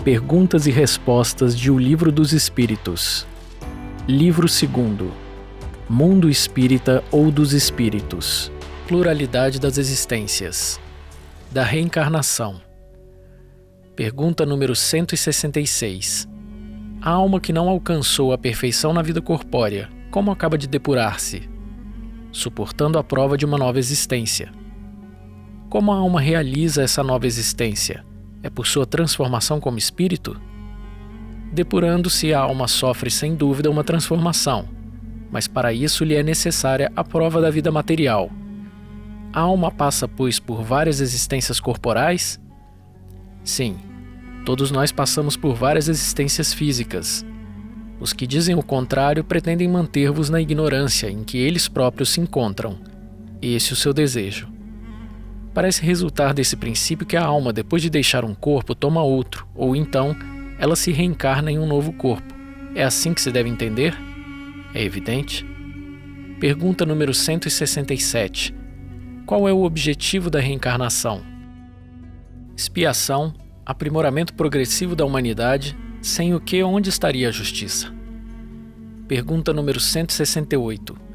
Perguntas e respostas de O Livro dos Espíritos. Livro 2. Mundo Espírita ou dos Espíritos. Pluralidade das existências. Da reencarnação. Pergunta número 166. A alma que não alcançou a perfeição na vida corpórea, como acaba de depurar-se? Suportando a prova de uma nova existência. Como a alma realiza essa nova existência? É por sua transformação como espírito? Depurando-se, a alma sofre sem dúvida uma transformação, mas para isso lhe é necessária a prova da vida material. A alma passa, pois, por várias existências corporais? Sim, todos nós passamos por várias existências físicas. Os que dizem o contrário pretendem manter-vos na ignorância em que eles próprios se encontram. Esse é o seu desejo. Parece resultar desse princípio que a alma, depois de deixar um corpo, toma outro, ou então, ela se reencarna em um novo corpo. É assim que se deve entender? É evidente? Pergunta número 167. Qual é o objetivo da reencarnação? Expiação, aprimoramento progressivo da humanidade, sem o que onde estaria a justiça? Pergunta número 168.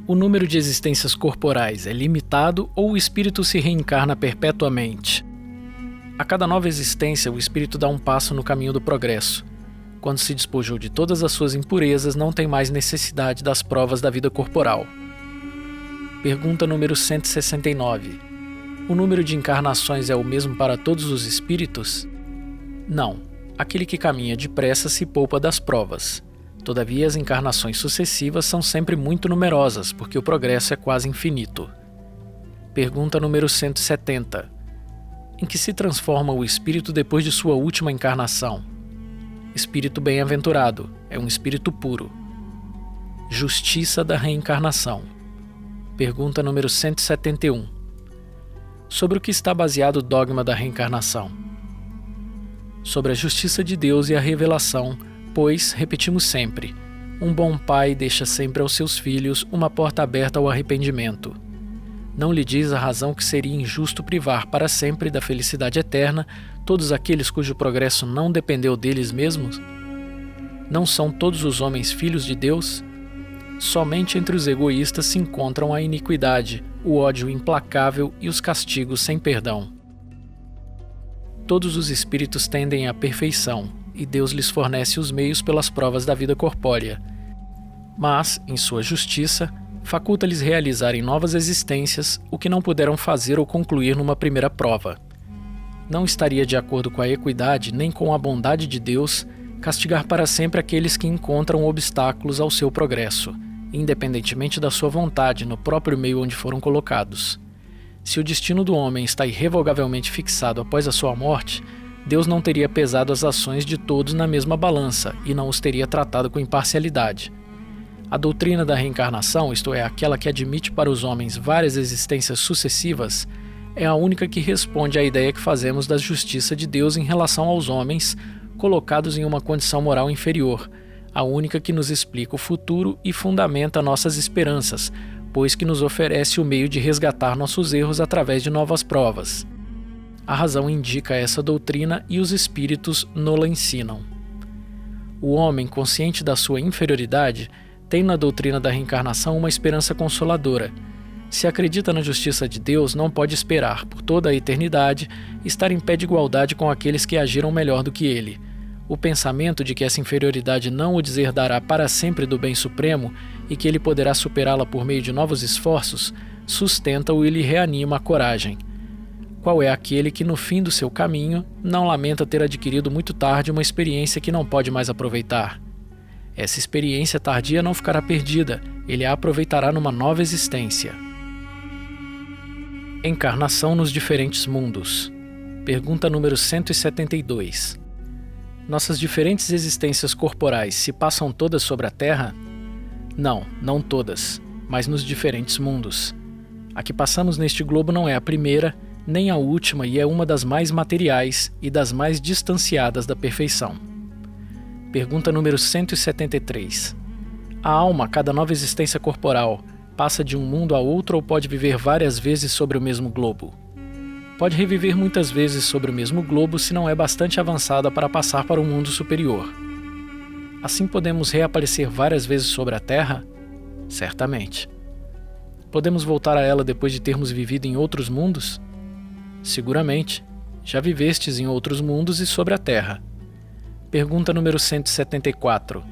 O número de existências corporais é limitado ou o espírito se reencarna perpetuamente? A cada nova existência, o espírito dá um passo no caminho do progresso. Quando se despojou de todas as suas impurezas, não tem mais necessidade das provas da vida corporal. Pergunta número 169. O número de encarnações é o mesmo para todos os espíritos? Não. Aquele que caminha depressa se poupa das provas. Todavia, as encarnações sucessivas são sempre muito numerosas, porque o progresso é quase infinito. Pergunta número 170. Em que se transforma o espírito depois de sua última encarnação? Espírito bem-aventurado, é um espírito puro. Justiça da reencarnação. Pergunta número 171. Sobre o que está baseado o dogma da reencarnação? Sobre a justiça de Deus e a revelação, pois, repetimos sempre, um bom pai deixa sempre aos seus filhos uma porta aberta ao arrependimento. Não lhe diz a razão que seria injusto privar para sempre da felicidade eterna todos aqueles cujo progresso não dependeu deles mesmos? Não são todos os homens filhos de Deus? Somente entre os egoístas se encontram a iniquidade, o ódio implacável e os castigos sem perdão. Todos os espíritos tendem à perfeição, e Deus lhes fornece os meios pelas provas da vida corpórea. Mas, em sua justiça, faculta-lhes realizarem novas existências o que não puderam fazer ou concluir numa primeira prova. Não estaria de acordo com a equidade nem com a bondade de Deus castigar para sempre aqueles que encontram obstáculos ao seu progresso, independentemente da sua vontade no próprio meio onde foram colocados. Se o destino do homem está irrevogavelmente fixado após a sua morte, Deus não teria pesado as ações de todos na mesma balança e não os teria tratado com imparcialidade. A doutrina da reencarnação, isto é, aquela que admite para os homens várias existências sucessivas, é a única que responde à ideia que fazemos da justiça de Deus em relação aos homens colocados em uma condição moral inferior, a única que nos explica o futuro e fundamenta nossas esperanças, pois que nos oferece o meio de resgatar nossos erros através de novas provas. A razão indica essa doutrina e os espíritos nola ensinam. O homem, consciente da sua inferioridade, tem na doutrina da reencarnação uma esperança consoladora. Se acredita na justiça de Deus, não pode esperar, por toda a eternidade, estar em pé de igualdade com aqueles que agiram melhor do que ele. O pensamento de que essa inferioridade não o deserdará para sempre do bem supremo e que ele poderá superá-la por meio de novos esforços, sustenta-o e lhe reanima a coragem. Qual é aquele que, no fim do seu caminho, não lamenta ter adquirido muito tarde uma experiência que não pode mais aproveitar? Essa experiência tardia não ficará perdida, ele a aproveitará numa nova existência. Encarnação nos diferentes mundos. Pergunta número 172. Nossas diferentes existências corporais se passam todas sobre a Terra? Não, não todas, mas nos diferentes mundos. A que passamos neste globo não é a primeira, nem a última, e é uma das mais materiais e das mais distanciadas da perfeição. Pergunta número 173. A alma, a cada nova existência corporal, passa de um mundo a outro ou pode viver várias vezes sobre o mesmo globo? Pode reviver muitas vezes sobre o mesmo globo se não é bastante avançada para passar para um mundo superior. Assim podemos reaparecer várias vezes sobre a Terra? Certamente. Podemos voltar a ela depois de termos vivido em outros mundos? Seguramente. Já vivestes em outros mundos e sobre a Terra. Pergunta número 174.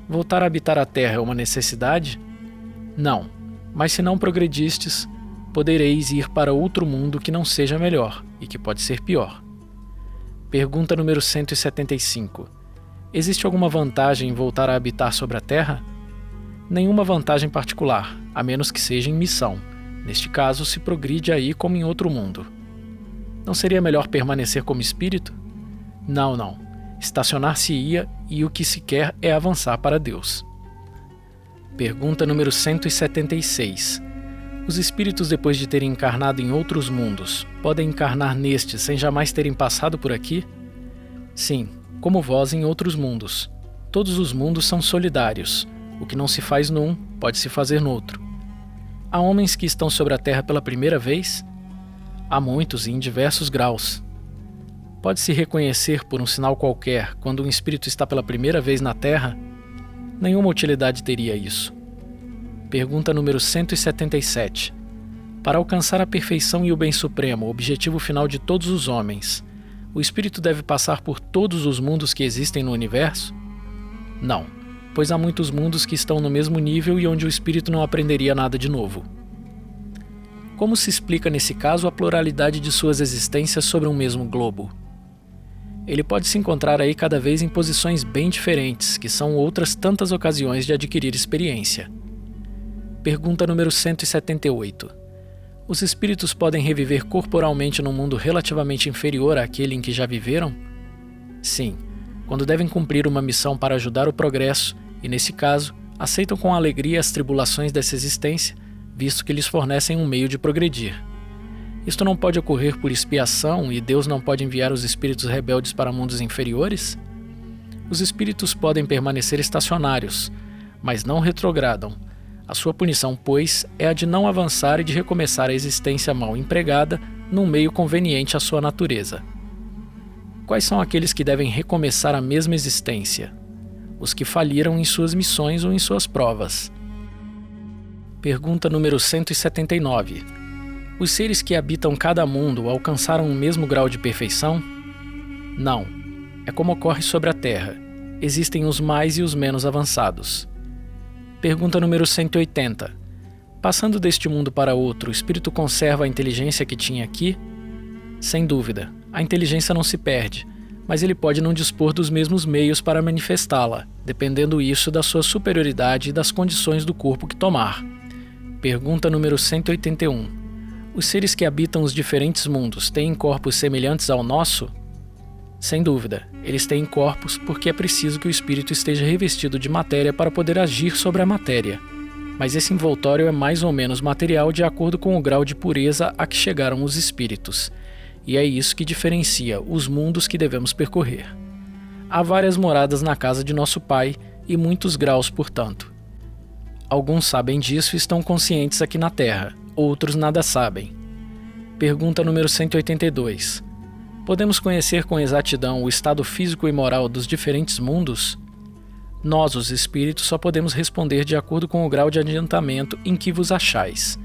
Voltar a habitar a Terra é uma necessidade? Não, mas se não progredistes, podereis ir para outro mundo que não seja melhor e que pode ser pior. Pergunta número 175. Existe alguma vantagem em voltar a habitar sobre a Terra? Nenhuma vantagem particular, a menos que seja em missão. Neste caso, se progride aí como em outro mundo. Não seria melhor permanecer como espírito? Não. Estacionar-se-ia e o que se quer é avançar para Deus. Pergunta número 176. Os espíritos, depois de terem encarnado em outros mundos, podem encarnar neste sem jamais terem passado por aqui? Sim, como vós em outros mundos. Todos os mundos são solidários. O que não se faz num, pode se fazer noutro. Há homens que estão sobre a Terra pela primeira vez? Há muitos e em diversos graus. Pode-se reconhecer por um sinal qualquer quando um espírito está pela primeira vez na Terra? Nenhuma utilidade teria isso. Pergunta número 177. Para alcançar a perfeição e o bem supremo, o objetivo final de todos os homens, o espírito deve passar por todos os mundos que existem no universo? Não, pois há muitos mundos que estão no mesmo nível e onde o espírito não aprenderia nada de novo. Como se explica nesse caso a pluralidade de suas existências sobre um mesmo globo? Ele pode se encontrar aí cada vez em posições bem diferentes, que são outras tantas ocasiões de adquirir experiência. Pergunta número 178. Os espíritos podem reviver corporalmente num mundo relativamente inferior àquele em que já viveram? Sim, quando devem cumprir uma missão para ajudar o progresso, e nesse caso, aceitam com alegria as tribulações dessa existência, visto que lhes fornecem um meio de progredir. Isto não pode ocorrer por expiação e Deus não pode enviar os espíritos rebeldes para mundos inferiores? Os espíritos podem permanecer estacionários, mas não retrogradam. A sua punição, pois, é a de não avançar e de recomeçar a existência mal empregada num meio conveniente à sua natureza. Quais são aqueles que devem recomeçar a mesma existência? Os que faliram em suas missões ou em suas provas. Pergunta número 179. Os seres que habitam cada mundo alcançaram o mesmo grau de perfeição? Não. É como ocorre sobre a Terra. Existem os mais e os menos avançados. Pergunta número 180. Passando deste mundo para outro, o espírito conserva a inteligência que tinha aqui? Sem dúvida. A inteligência não se perde, mas ele pode não dispor dos mesmos meios para manifestá-la, dependendo isso da sua superioridade e das condições do corpo que tomar. Pergunta número 181. Os seres que habitam os diferentes mundos têm corpos semelhantes ao nosso? Sem dúvida, eles têm corpos porque é preciso que o espírito esteja revestido de matéria para poder agir sobre a matéria. Mas esse envoltório é mais ou menos material de acordo com o grau de pureza a que chegaram os espíritos. E é isso que diferencia os mundos que devemos percorrer. Há várias moradas na casa de nosso Pai e muitos graus, portanto. Alguns sabem disso e estão conscientes aqui na Terra, outros nada sabem. Pergunta número 182. Podemos conhecer com exatidão o estado físico e moral dos diferentes mundos? Nós, os espíritos, só podemos responder de acordo com o grau de adiantamento em que vos achais.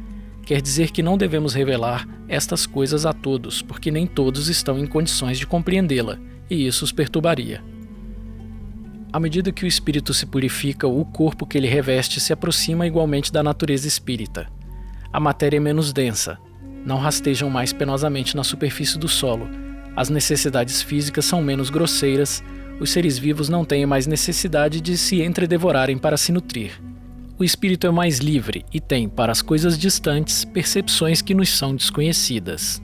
Quer dizer que não devemos revelar estas coisas a todos, porque nem todos estão em condições de compreendê-la, e isso os perturbaria. À medida que o espírito se purifica, o corpo que ele reveste se aproxima igualmente da natureza espírita. A matéria é menos densa, não rastejam mais penosamente na superfície do solo, as necessidades físicas são menos grosseiras, os seres vivos não têm mais necessidade de se entredevorarem para se nutrir. O espírito é mais livre e tem, para as coisas distantes, percepções que nos são desconhecidas.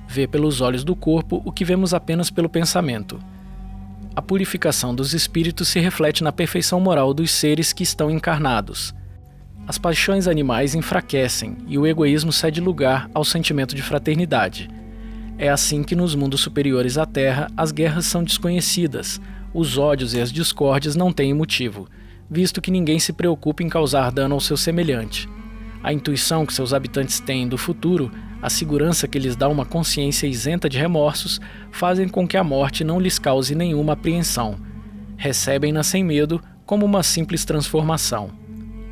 Vê pelos olhos do corpo o que vemos apenas pelo pensamento. A purificação dos espíritos se reflete na perfeição moral dos seres que estão encarnados. As paixões animais enfraquecem e o egoísmo cede lugar ao sentimento de fraternidade. É assim que nos mundos superiores à Terra as guerras são desconhecidas, os ódios e as discórdias não têm motivo, visto que ninguém se preocupa em causar dano ao seu semelhante. A intuição que seus habitantes têm do futuro A segurança que lhes dá uma consciência isenta de remorsos fazem com que a morte não lhes cause nenhuma apreensão. Recebem-na sem medo, como uma simples transformação.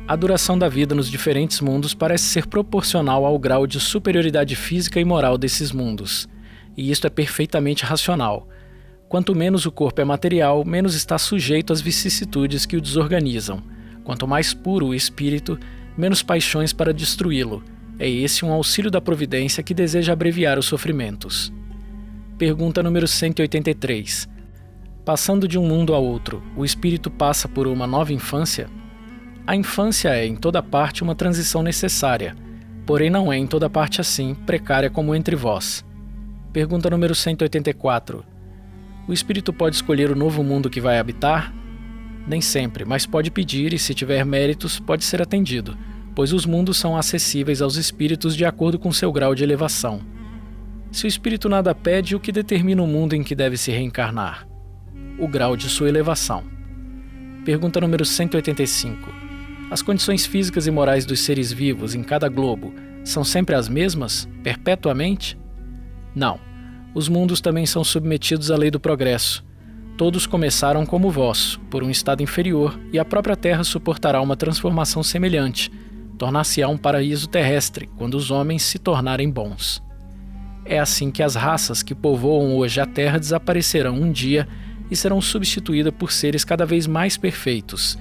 A duração da vida nos diferentes mundos parece ser proporcional ao grau de superioridade física e moral desses mundos. E isto é perfeitamente racional. Quanto menos o corpo é material, menos está sujeito às vicissitudes que o desorganizam. Quanto mais puro o espírito, menos paixões para destruí-lo. É esse um auxílio da providência que deseja abreviar os sofrimentos. Pergunta número 183. Passando de um mundo a outro, o espírito passa por uma nova infância? A infância é, em toda parte, uma transição necessária, porém não é em toda parte assim, precária como entre vós. Pergunta número 184. O espírito pode escolher o novo mundo que vai habitar? Nem sempre, mas pode pedir e, se tiver méritos, pode ser atendido, pois os mundos são acessíveis aos espíritos de acordo com seu grau de elevação. Se o espírito nada pede, o que determina o mundo em que deve se reencarnar? O grau de sua elevação. Pergunta número 185. As condições físicas e morais dos seres vivos em cada globo são sempre as mesmas, perpetuamente? Não. Os mundos também são submetidos à lei do progresso. Todos começaram como o vosso, por um estado inferior, e a própria Terra suportará uma transformação semelhante, tornar-se-á um paraíso terrestre quando os homens se tornarem bons. É assim que as raças que povoam hoje a Terra desaparecerão um dia e serão substituídas por seres cada vez mais perfeitos.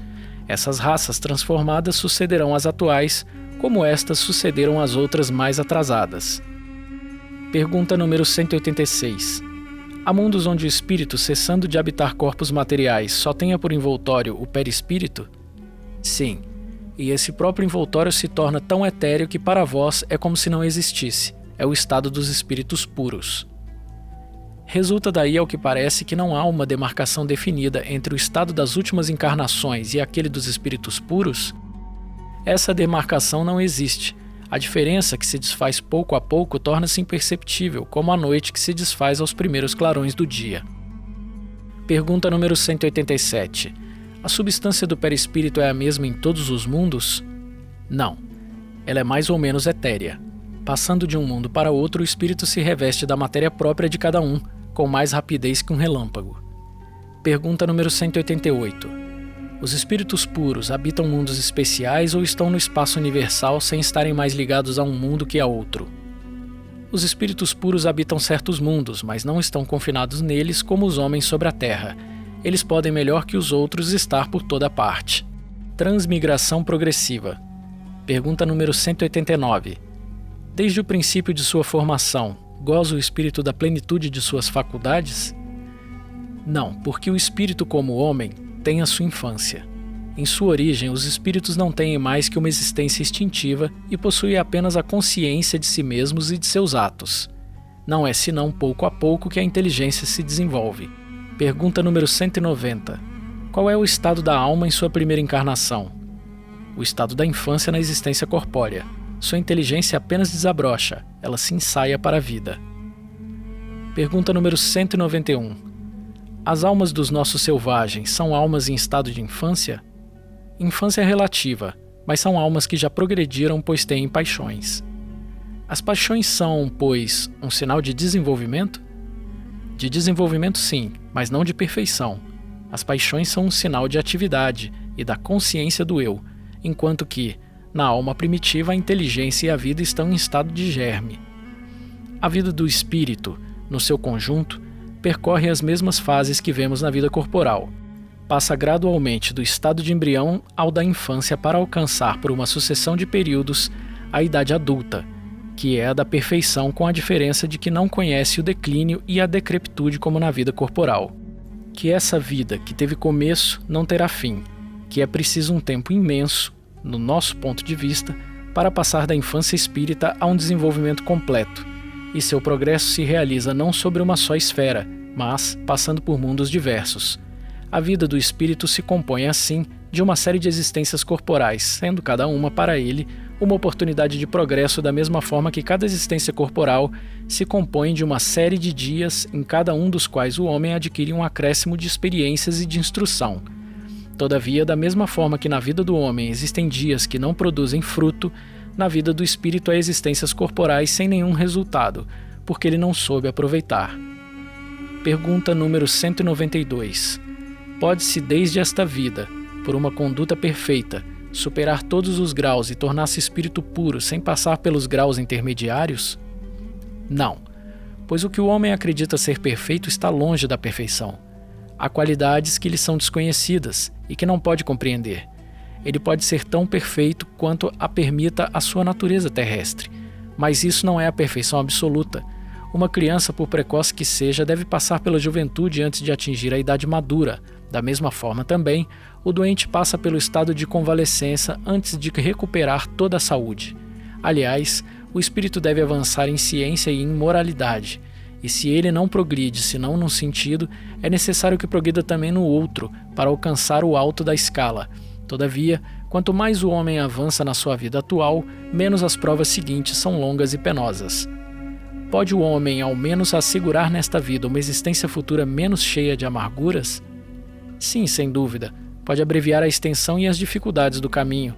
Essas raças transformadas sucederão às atuais, como estas sucederam às outras mais atrasadas. Pergunta número 186. Há mundos onde o espírito, cessando de habitar corpos materiais, só tenha por envoltório o perispírito? Sim, e esse próprio envoltório se torna tão etéreo que para vós é como se não existisse. É o estado dos espíritos puros. Resulta daí, ao que parece, que não há uma demarcação definida entre o estado das últimas encarnações e aquele dos espíritos puros? Essa demarcação não existe. A diferença, que se desfaz pouco a pouco, torna-se imperceptível, como a noite que se desfaz aos primeiros clarões do dia. Pergunta número 187. A substância do perispírito é a mesma em todos os mundos? Não. Ela é mais ou menos etérea. Passando de um mundo para outro, o espírito se reveste da matéria própria de cada um, com mais rapidez que um relâmpago. Pergunta número 188. Os espíritos puros habitam mundos especiais ou estão no espaço universal sem estarem mais ligados a um mundo que a outro? Os espíritos puros habitam certos mundos, mas não estão confinados neles como os homens sobre a Terra. Eles podem melhor que os outros estar por toda parte. Transmigração progressiva. Pergunta número 189. Desde o princípio de sua formação, goza o espírito da plenitude de suas faculdades? Não, porque o espírito como homem tem a sua infância. Em sua origem, os espíritos não têm mais que uma existência instintiva e possuem apenas a consciência de si mesmos e de seus atos. Não é senão pouco a pouco que a inteligência se desenvolve. Pergunta número 190. Qual é o estado da alma em sua primeira encarnação? O estado da infância na existência corpórea. Sua inteligência apenas desabrocha, ela se ensaia para a vida. Pergunta número 191. As almas dos nossos selvagens são almas em estado de infância? Infância é relativa, mas são almas que já progrediram, pois têm paixões. As paixões são, pois, um sinal de desenvolvimento? De desenvolvimento sim, mas não de perfeição. As paixões são um sinal de atividade e da consciência do eu, enquanto que, na alma primitiva, a inteligência e a vida estão em estado de germe. A vida do espírito, no seu conjunto, percorre as mesmas fases que vemos na vida corporal. Passa gradualmente do estado de embrião ao da infância para alcançar, por uma sucessão de períodos, a idade adulta, que é a da perfeição, com a diferença de que não conhece o declínio e a decrepitude como na vida corporal. Que essa vida, que teve começo, não terá fim, que é preciso um tempo imenso, no nosso ponto de vista, para passar da infância espírita a um desenvolvimento completo, e seu progresso se realiza não sobre uma só esfera, mas passando por mundos diversos. A vida do espírito se compõe, assim, de uma série de existências corporais, sendo cada uma, para ele, uma oportunidade de progresso, da mesma forma que cada existência corporal se compõe de uma série de dias, em cada um dos quais o homem adquire um acréscimo de experiências e de instrução. Todavia, da mesma forma que na vida do homem existem dias que não produzem fruto, na vida do espírito a existências corporais sem nenhum resultado, porque ele não soube aproveitar. Pergunta número 192. Pode-se desde esta vida, por uma conduta perfeita, superar todos os graus e tornar-se espírito puro sem passar pelos graus intermediários? Não, pois o que o homem acredita ser perfeito está longe da perfeição. Há qualidades que lhe são desconhecidas e que não pode compreender. Ele pode ser tão perfeito quanto a permita a sua natureza terrestre, mas isso não é a perfeição absoluta. Uma criança, por precoce que seja, deve passar pela juventude antes de atingir a idade madura. Da mesma forma também, o doente passa pelo estado de convalescença antes de recuperar toda a saúde. Aliás, o espírito deve avançar em ciência e em moralidade, e se ele não progride senão num sentido, é necessário que progrida também no outro, para alcançar o alto da escala. Todavia, quanto mais o homem avança na sua vida atual, menos as provas seguintes são longas e penosas. Pode o homem ao menos assegurar nesta vida uma existência futura menos cheia de amarguras? Sim, sem dúvida, pode abreviar a extensão e as dificuldades do caminho.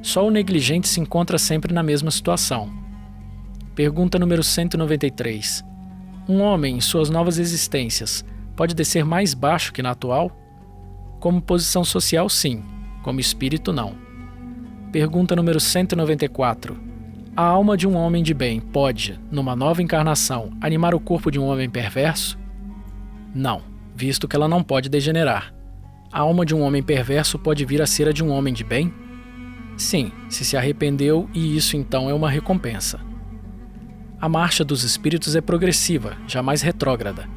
Só o negligente se encontra sempre na mesma situação. Pergunta número 193. Um homem, em suas novas existências, pode descer mais baixo que na atual? Como posição social, sim. Como espírito, não. Pergunta número 194. A alma de um homem de bem pode, numa nova encarnação, animar o corpo de um homem perverso? Não, visto que ela não pode degenerar. A alma de um homem perverso pode vir a ser a de um homem de bem? Sim, se arrependeu, e isso então é uma recompensa. A marcha dos espíritos é progressiva, jamais retrógrada.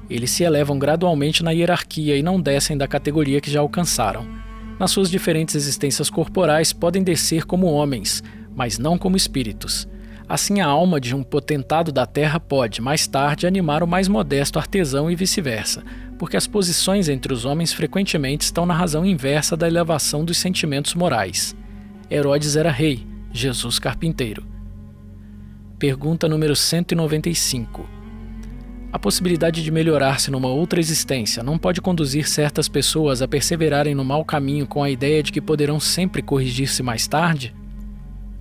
Eles se elevam gradualmente na hierarquia e não descem da categoria que já alcançaram. Nas suas diferentes existências corporais podem descer como homens, mas não como espíritos. Assim, a alma de um potentado da terra pode, mais tarde, animar o mais modesto artesão e vice-versa, porque as posições entre os homens frequentemente estão na razão inversa da elevação dos sentimentos morais. Herodes era rei, Jesus carpinteiro. Pergunta número 195. A possibilidade de melhorar-se numa outra existência não pode conduzir certas pessoas a perseverarem no mau caminho com a ideia de que poderão sempre corrigir-se mais tarde?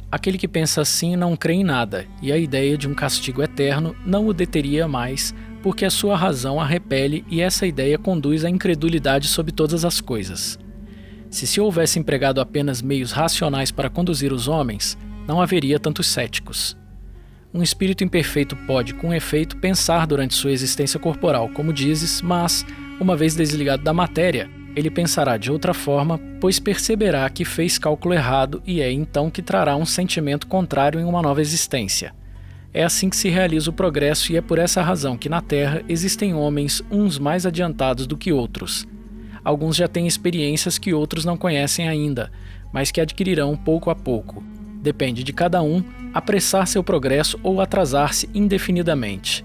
Aquele que pensa assim não crê em nada, e a ideia de um castigo eterno não o deteria mais, porque a sua razão a repele e essa ideia conduz à incredulidade sobre todas as coisas. Se houvesse empregado apenas meios racionais para conduzir os homens, não haveria tantos céticos. Um espírito imperfeito pode, com efeito, pensar durante sua existência corporal, como dizes, mas, uma vez desligado da matéria, ele pensará de outra forma, pois perceberá que fez cálculo errado e é então que trará um sentimento contrário em uma nova existência. É assim que se realiza o progresso e é por essa razão que na Terra existem homens uns mais adiantados do que outros. Alguns já têm experiências que outros não conhecem ainda, mas que adquirirão pouco a pouco. Depende de cada um apressar seu progresso ou atrasar-se indefinidamente.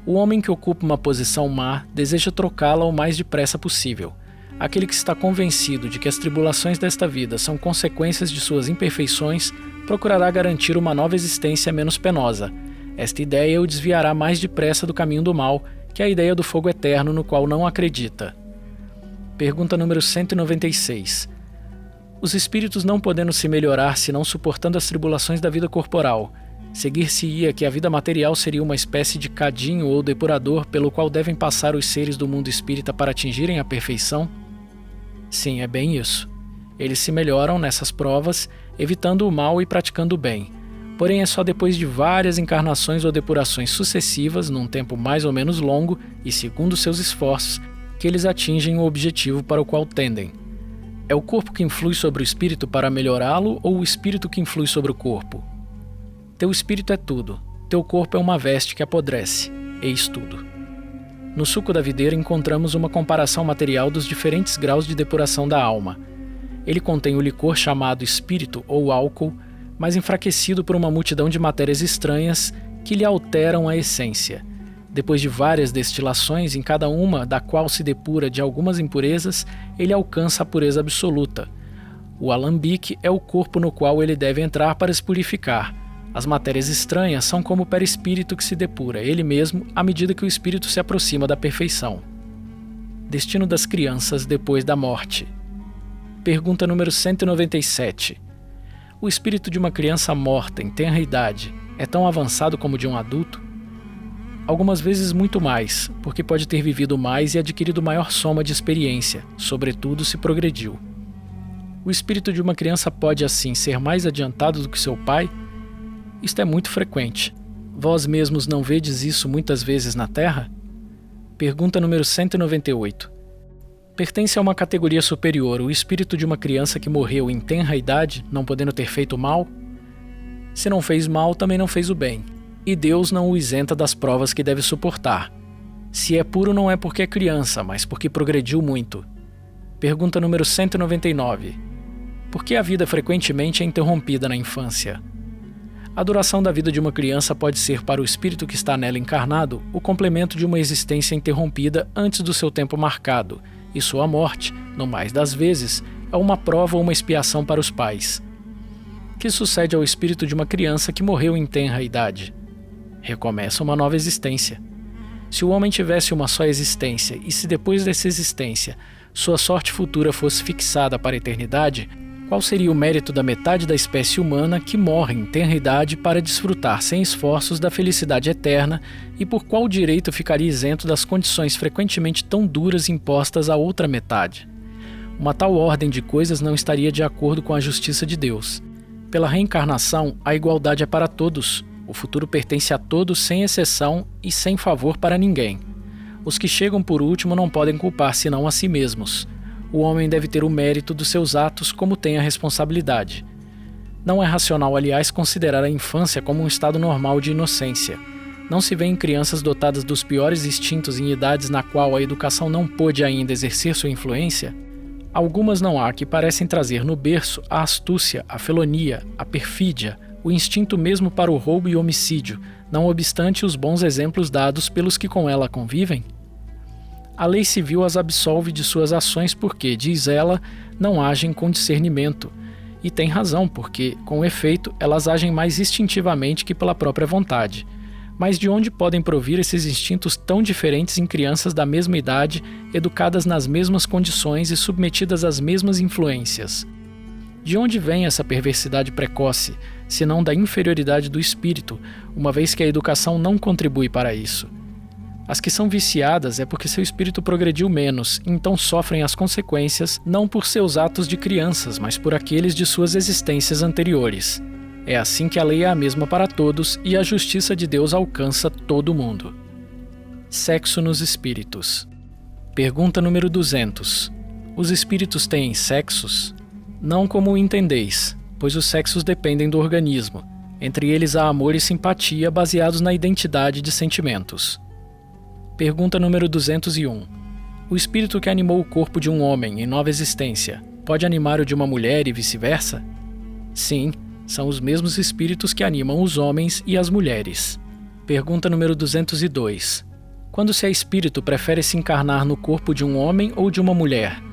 O homem que ocupa uma posição má deseja trocá-la o mais depressa possível. Aquele que está convencido de que as tribulações desta vida são consequências de suas imperfeições procurará garantir uma nova existência menos penosa. Esta ideia o desviará mais depressa do caminho do mal que a ideia do fogo eterno no qual não acredita. Pergunta número 196. Os espíritos não podendo se melhorar senão suportando as tribulações da vida corporal, seguir-se-ia que a vida material seria uma espécie de cadinho ou depurador pelo qual devem passar os seres do mundo espírita para atingirem a perfeição? Sim, é bem isso. Eles se melhoram nessas provas, evitando o mal e praticando o bem. Porém, é só depois de várias encarnações ou depurações sucessivas, num tempo mais ou menos longo e segundo seus esforços, que eles atingem o objetivo para o qual tendem. É o corpo que influi sobre o espírito para melhorá-lo ou o espírito que influi sobre o corpo? Teu espírito é tudo, teu corpo é uma veste que apodrece, eis tudo. No suco da videira encontramos uma comparação material dos diferentes graus de depuração da alma. Ele contém o licor chamado espírito ou álcool, mas enfraquecido por uma multidão de matérias estranhas que lhe alteram a essência. Depois de várias destilações, em cada uma da qual se depura de algumas impurezas, ele alcança a pureza absoluta. O alambique é o corpo no qual ele deve entrar para se purificar. As matérias estranhas são como o perispírito que se depura, ele mesmo, à medida que o espírito se aproxima da perfeição. Destino das crianças depois da morte. Pergunta número 197. O espírito de uma criança morta em tenra idade é tão avançado como o de um adulto? Algumas vezes muito mais, porque pode ter vivido mais e adquirido maior soma de experiência, sobretudo se progrediu. O espírito de uma criança pode, assim, ser mais adiantado do que seu pai? Isto é muito frequente. Vós mesmos não vedes isso muitas vezes na Terra? Pergunta número 198. Pertence a uma categoria superior o espírito de uma criança que morreu em tenra idade, não podendo ter feito mal? Se não fez mal, também não fez o bem, e Deus não o isenta das provas que deve suportar. Se é puro, não é porque é criança, mas porque progrediu muito. Pergunta número 199. Por que a vida frequentemente é interrompida na infância? A duração da vida de uma criança pode ser, para o espírito que está nela encarnado, o complemento de uma existência interrompida antes do seu tempo marcado, e sua morte, no mais das vezes, é uma prova ou uma expiação para os pais. Que sucede ao espírito de uma criança que morreu em tenra idade? Recomeça uma nova existência. Se o homem tivesse uma só existência, e se depois dessa existência sua sorte futura fosse fixada para a eternidade, qual seria o mérito da metade da espécie humana que morre em tenra idade para desfrutar sem esforços da felicidade eterna, e por qual direito ficaria isento das condições frequentemente tão duras impostas à outra metade? Uma tal ordem de coisas não estaria de acordo com a justiça de Deus. Pela reencarnação, a igualdade é para todos. O futuro pertence a todos sem exceção e sem favor para ninguém. Os que chegam por último não podem culpar senão a si mesmos. O homem deve ter o mérito dos seus atos como tem a responsabilidade. Não é racional, aliás, considerar a infância como um estado normal de inocência. Não se vê em crianças dotadas dos piores instintos em idades na qual a educação não pôde ainda exercer sua influência? Algumas não há que parecem trazer no berço a astúcia, a felonia, a perfídia, o instinto mesmo para o roubo e homicídio, não obstante os bons exemplos dados pelos que com ela convivem? A lei civil as absolve de suas ações porque, diz ela, não agem com discernimento. E tem razão, porque, com efeito, elas agem mais instintivamente que pela própria vontade. Mas de onde podem provir esses instintos tão diferentes em crianças da mesma idade, educadas nas mesmas condições e submetidas às mesmas influências? De onde vem essa perversidade precoce, senão da inferioridade do espírito, uma vez que a educação não contribui para isso? As que são viciadas é porque seu espírito progrediu menos, então sofrem as consequências não por seus atos de crianças, mas por aqueles de suas existências anteriores. É assim que a lei é a mesma para todos e a justiça de Deus alcança todo mundo. Sexo nos espíritos. Pergunta número 200. Os espíritos têm sexos? Não como o entendeis, pois os sexos dependem do organismo. Entre eles há amor e simpatia baseados na identidade de sentimentos. Pergunta número 201. O espírito que animou o corpo de um homem em nova existência pode animar o de uma mulher e vice-versa? Sim, são os mesmos espíritos que animam os homens e as mulheres. Pergunta número 202. Quando se é espírito, prefere se encarnar no corpo de um homem ou de uma mulher?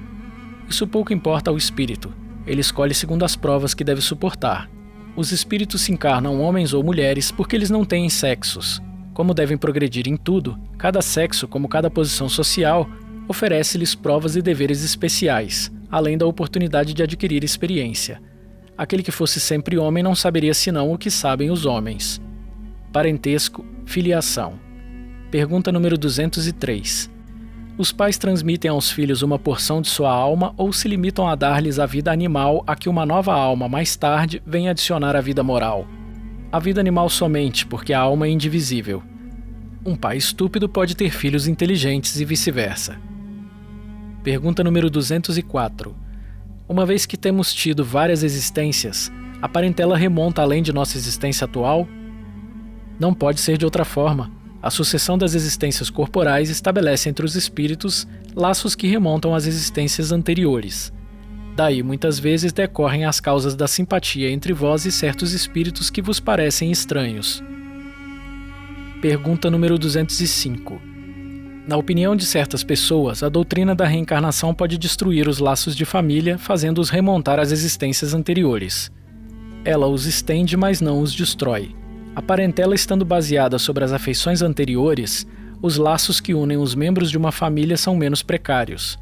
Isso pouco importa ao espírito. Ele escolhe segundo as provas que deve suportar. Os espíritos se encarnam homens ou mulheres porque eles não têm sexos. Como devem progredir em tudo, cada sexo, como cada posição social, oferece-lhes provas e deveres especiais, além da oportunidade de adquirir experiência. Aquele que fosse sempre homem não saberia senão o que sabem os homens. Parentesco, filiação. Pergunta número 203. Os pais transmitem aos filhos uma porção de sua alma ou se limitam a dar-lhes a vida animal a que uma nova alma mais tarde vem adicionar a vida moral? A vida animal somente, porque a alma é indivisível. Um pai estúpido pode ter filhos inteligentes e vice-versa. Pergunta número 204. Uma vez que temos tido várias existências, a parentela remonta além de nossa existência atual? Não pode ser de outra forma. A sucessão das existências corporais estabelece entre os espíritos laços que remontam às existências anteriores. Daí, muitas vezes, decorrem as causas da simpatia entre vós e certos espíritos que vos parecem estranhos. Pergunta número 205. Na opinião de certas pessoas, a doutrina da reencarnação pode destruir os laços de família, fazendo-os remontar às existências anteriores. Ela os estende, mas não os destrói. A parentela estando baseada sobre as afeições anteriores, os laços que unem os membros de uma família são menos precários.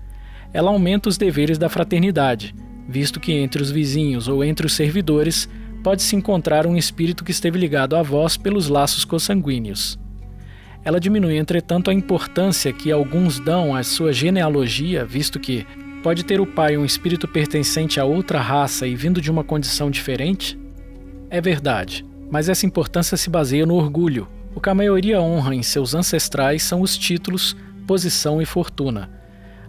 Ela aumenta os deveres da fraternidade, visto que entre os vizinhos ou entre os servidores pode-se encontrar um espírito que esteve ligado a vós pelos laços consanguíneos. Ela diminui, entretanto, a importância que alguns dão à sua genealogia, visto que pode ter o pai um espírito pertencente a outra raça e vindo de uma condição diferente? É verdade, mas essa importância se baseia no orgulho. O que a maioria honra em seus ancestrais são os títulos, posição e fortuna.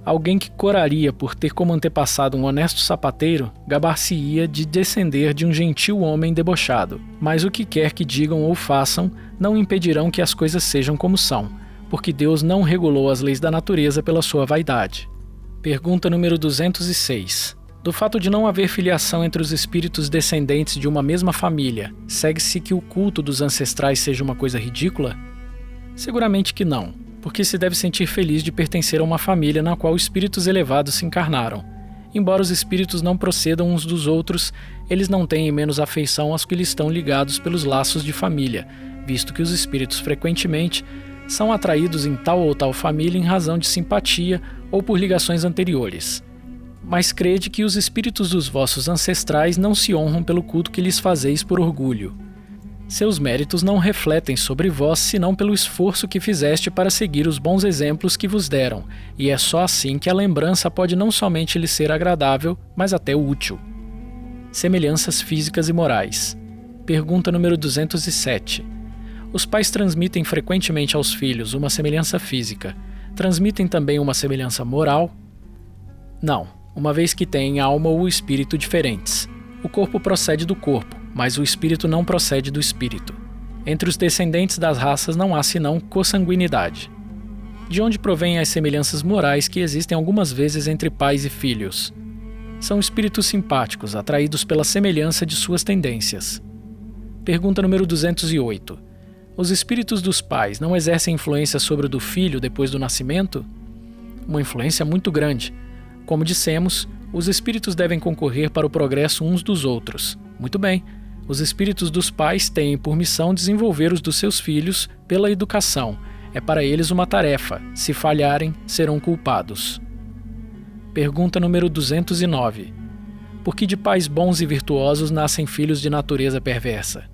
Alguém que coraria por ter como antepassado um honesto sapateiro, gabar-se-ia de descender de um gentil homem debochado. Mas o que quer que digam ou façam, não impedirão que as coisas sejam como são, porque Deus não regulou as leis da natureza pela sua vaidade. Pergunta número 206. Do fato de não haver filiação entre os espíritos descendentes de uma mesma família, segue-se que o culto dos ancestrais seja uma coisa ridícula? Seguramente que não, porque se deve sentir feliz de pertencer a uma família na qual espíritos elevados se encarnaram. Embora os espíritos não procedam uns dos outros, eles não têm menos afeição aos que lhes estão ligados pelos laços de família, visto que os espíritos frequentemente são atraídos em tal ou tal família em razão de simpatia ou por ligações anteriores. Mas crede que os espíritos dos vossos ancestrais não se honram pelo culto que lhes fazeis por orgulho. Seus méritos não refletem sobre vós senão pelo esforço que fizeste para seguir os bons exemplos que vos deram, e é só assim que a lembrança pode não somente lhe ser agradável, mas até útil. Semelhanças físicas e morais. Pergunta número 207. Os pais transmitem frequentemente aos filhos uma semelhança física. Transmitem também uma semelhança moral? Não, uma vez que têm alma ou espírito diferentes. O corpo procede do corpo, mas o espírito não procede do espírito. Entre os descendentes das raças não há senão consanguinidade. De onde provêm as semelhanças morais que existem algumas vezes entre pais e filhos? São espíritos simpáticos, atraídos pela semelhança de suas tendências. Pergunta número 208. Os espíritos dos pais não exercem influência sobre o do filho depois do nascimento? Uma influência muito grande. Como dissemos, os espíritos devem concorrer para o progresso uns dos outros. Muito bem, os espíritos dos pais têm por missão desenvolver os dos seus filhos pela educação. É para eles uma tarefa. Se falharem, serão culpados. Pergunta número 209. Por que de pais bons e virtuosos nascem filhos de natureza perversa?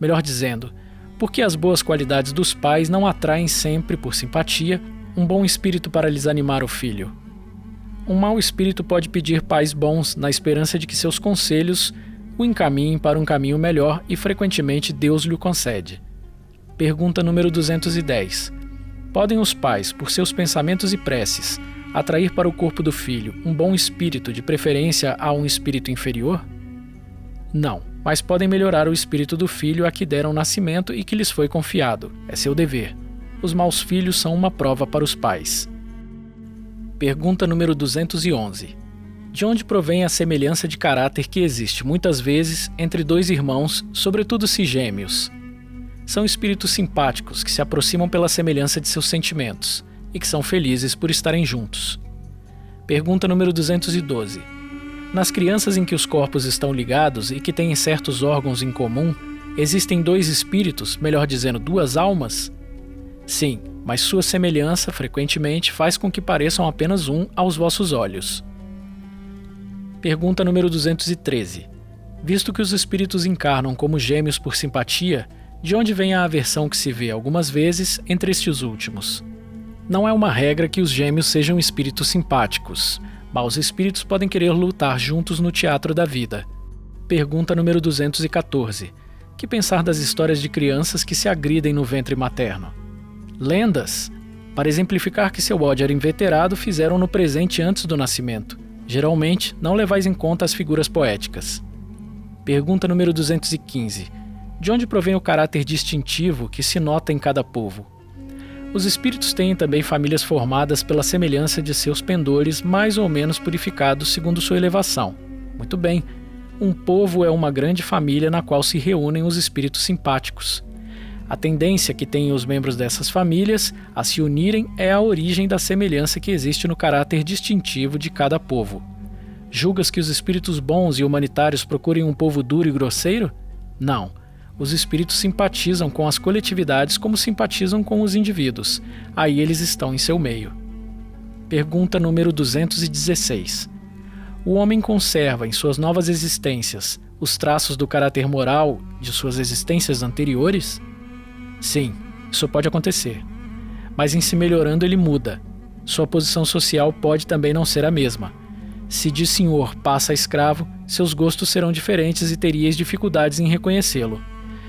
Melhor dizendo, por que as boas qualidades dos pais não atraem sempre, por simpatia, um bom espírito para lhes animar o filho? Um mau espírito pode pedir pais bons na esperança de que seus conselhos o encaminhem para um caminho melhor e frequentemente Deus lhe o concede. Pergunta número 210. Podem os pais, por seus pensamentos e preces, atrair para o corpo do filho um bom espírito, de preferência a um espírito inferior? Não, mas podem melhorar o espírito do filho a que deram nascimento e que lhes foi confiado. É seu dever. Os maus filhos são uma prova para os pais. Pergunta número 211. De onde provém a semelhança de caráter que existe muitas vezes entre dois irmãos, sobretudo se gêmeos? São espíritos simpáticos que se aproximam pela semelhança de seus sentimentos e que são felizes por estarem juntos. Pergunta número 212. Nas crianças em que os corpos estão ligados e que têm certos órgãos em comum, existem dois espíritos, melhor dizendo, duas almas? Sim, mas sua semelhança, frequentemente, faz com que pareçam apenas um aos vossos olhos. Pergunta número 213. Visto que os espíritos encarnam como gêmeos por simpatia, de onde vem a aversão que se vê algumas vezes entre estes últimos? Não é uma regra que os gêmeos sejam espíritos simpáticos. Maus espíritos podem querer lutar juntos no teatro da vida. Pergunta número 214. Que pensar das histórias de crianças que se agridem no ventre materno? Lendas? Para exemplificar que seu ódio era inveterado, fizeram no presente antes do nascimento. Geralmente, não levais em conta as figuras poéticas. Pergunta número 215. De onde provém o caráter distintivo que se nota em cada povo? Os espíritos têm também famílias formadas pela semelhança de seus pendores mais ou menos purificados segundo sua elevação. Muito bem, um povo é uma grande família na qual se reúnem os espíritos simpáticos. A tendência que têm os membros dessas famílias a se unirem é a origem da semelhança que existe no caráter distintivo de cada povo. Julgas que os espíritos bons e humanitários procurem um povo duro e grosseiro? Não. Os espíritos simpatizam com as coletividades como simpatizam com os indivíduos. Aí eles estão em seu meio. Pergunta número 216. O homem conserva em suas novas existências os traços do caráter moral de suas existências anteriores? Sim, isso pode acontecer. Mas em se melhorando ele muda. Sua posição social pode também não ser a mesma. Se de senhor passa a escravo, seus gostos serão diferentes e terias dificuldades em reconhecê-lo.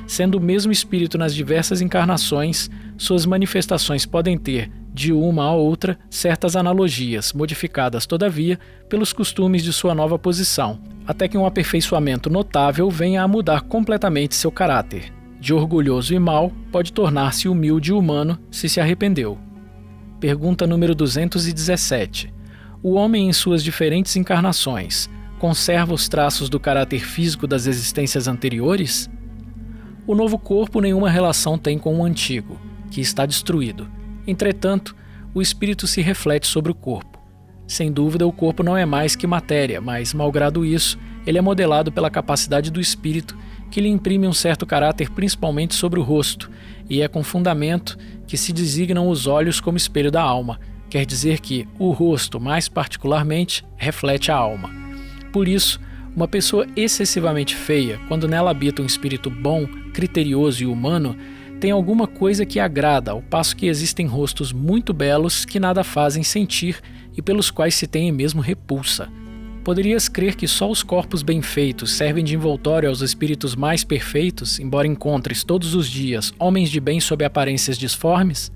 Sendo o mesmo espírito nas diversas encarnações, suas manifestações podem ter, de uma a outra, certas analogias, modificadas, todavia, pelos costumes de sua nova posição, até que um aperfeiçoamento notável venha a mudar completamente seu caráter. De orgulhoso e mau, pode tornar-se humilde e humano se se arrependeu. Pergunta número 217. O homem em suas diferentes encarnações conserva os traços do caráter físico das existências anteriores? O novo corpo nenhuma relação tem com o antigo, que está destruído. Entretanto, o espírito se reflete sobre o corpo. Sem dúvida, o corpo não é mais que matéria, mas, malgrado isso, ele é modelado pela capacidade do espírito, que lhe imprime um certo caráter principalmente sobre o rosto, e é com fundamento que se designam os olhos como espelho da alma. Quer dizer que o rosto, mais particularmente, reflete a alma. Por isso, uma pessoa excessivamente feia, quando nela habita um espírito bom, criterioso e humano, tem alguma coisa que agrada, ao passo que existem rostos muito belos que nada fazem sentir e pelos quais se tem mesmo repulsa. Poderias crer que só os corpos bem feitos servem de envoltório aos espíritos mais perfeitos, embora encontres todos os dias homens de bem sob aparências disformes?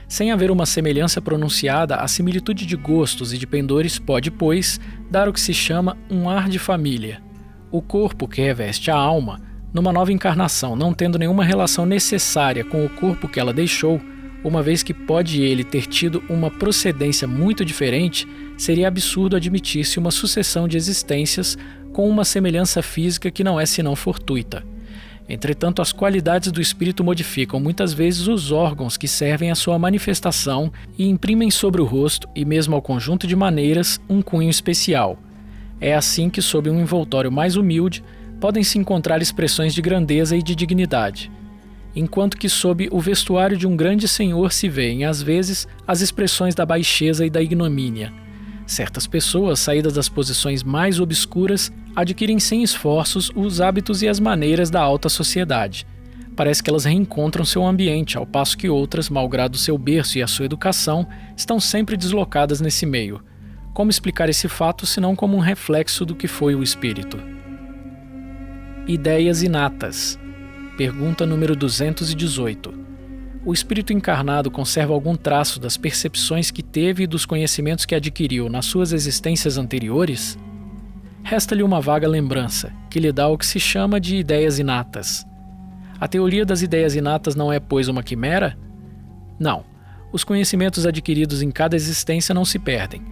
Sem haver uma semelhança pronunciada, a similitude de gostos e de pendores pode, pois, dar o que se chama um ar de família. O corpo que reveste a alma, numa nova encarnação, não tendo nenhuma relação necessária com o corpo que ela deixou, uma vez que pode ele ter tido uma procedência muito diferente, seria absurdo admitir-se uma sucessão de existências com uma semelhança física que não é senão fortuita. Entretanto, as qualidades do espírito modificam muitas vezes os órgãos que servem à sua manifestação e imprimem sobre o rosto e mesmo ao conjunto de maneiras um cunho especial. É assim que, sob um envoltório mais humilde, podem se encontrar expressões de grandeza e de dignidade, enquanto que sob o vestuário de um grande senhor se veem, às vezes, as expressões da baixeza e da ignomínia. Certas pessoas, saídas das posições mais obscuras, adquirem sem esforços os hábitos e as maneiras da alta sociedade. Parece que elas reencontram seu ambiente, ao passo que outras, malgrado seu berço e a sua educação, estão sempre deslocadas nesse meio. Como explicar esse fato, senão como um reflexo do que foi o espírito? Ideias inatas. Pergunta número 218. O espírito encarnado conserva algum traço das percepções que teve e dos conhecimentos que adquiriu nas suas existências anteriores? Resta-lhe uma vaga lembrança, que lhe dá o que se chama de ideias inatas. A teoria das ideias inatas não é, pois, uma quimera? Não. Os conhecimentos adquiridos em cada existência não se perdem.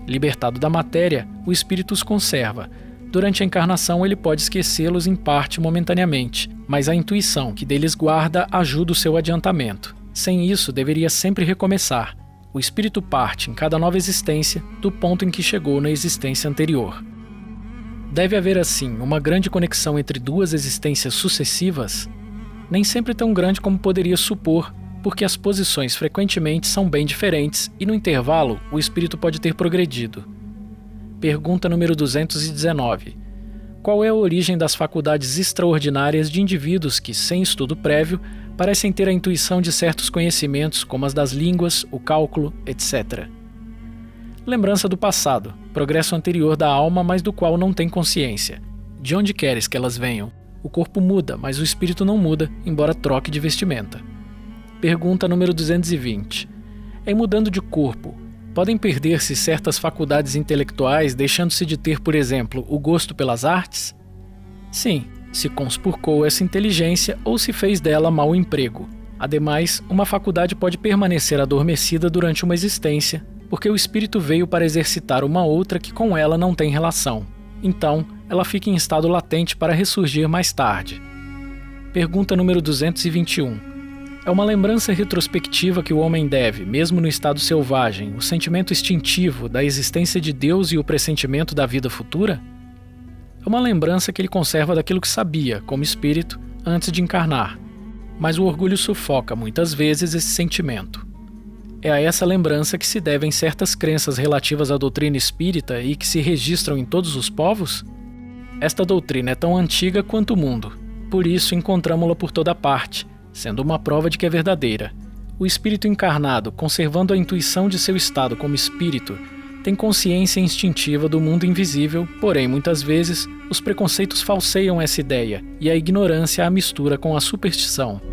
Libertado da matéria, o espírito os conserva. Durante a encarnação ele pode esquecê-los em parte momentaneamente, mas a intuição que deles guarda ajuda o seu adiantamento. Sem isso, deveria sempre recomeçar. O espírito parte, em cada nova existência, do ponto em que chegou na existência anterior. Deve haver, assim, uma grande conexão entre duas existências sucessivas? Nem sempre tão grande como poderia supor, porque as posições frequentemente são bem diferentes e, no intervalo, o espírito pode ter progredido. Pergunta número 219. Qual é a origem das faculdades extraordinárias de indivíduos que, sem estudo prévio, parecem ter a intuição de certos conhecimentos, como as das línguas, o cálculo, etc.? Lembrança do passado, progresso anterior da alma, mas do qual não tem consciência. De onde queres que elas venham? O corpo muda, mas o espírito não muda, embora troque de vestimenta. Pergunta número 220. Em mudando de corpo, podem perder-se certas faculdades intelectuais, deixando-se de ter, por exemplo, o gosto pelas artes? Sim, se conspurcou essa inteligência ou se fez dela mau emprego. Ademais, uma faculdade pode permanecer adormecida durante uma existência, porque o espírito veio para exercitar uma outra que com ela não tem relação. Então, ela fica em estado latente para ressurgir mais tarde. Pergunta número 221. É uma lembrança retrospectiva que o homem deve, mesmo no estado selvagem, o sentimento instintivo da existência de Deus e o pressentimento da vida futura? É uma lembrança que ele conserva daquilo que sabia, como espírito, antes de encarnar. Mas o orgulho sufoca, muitas vezes, esse sentimento. É a essa lembrança que se devem certas crenças relativas à doutrina espírita e que se registram em todos os povos? Esta doutrina é tão antiga quanto o mundo, por isso encontramo-la por toda parte, sendo uma prova de que é verdadeira. O espírito encarnado, conservando a intuição de seu estado como espírito, tem consciência instintiva do mundo invisível, porém, muitas vezes, os preconceitos falseiam essa ideia e a ignorância a mistura com a superstição.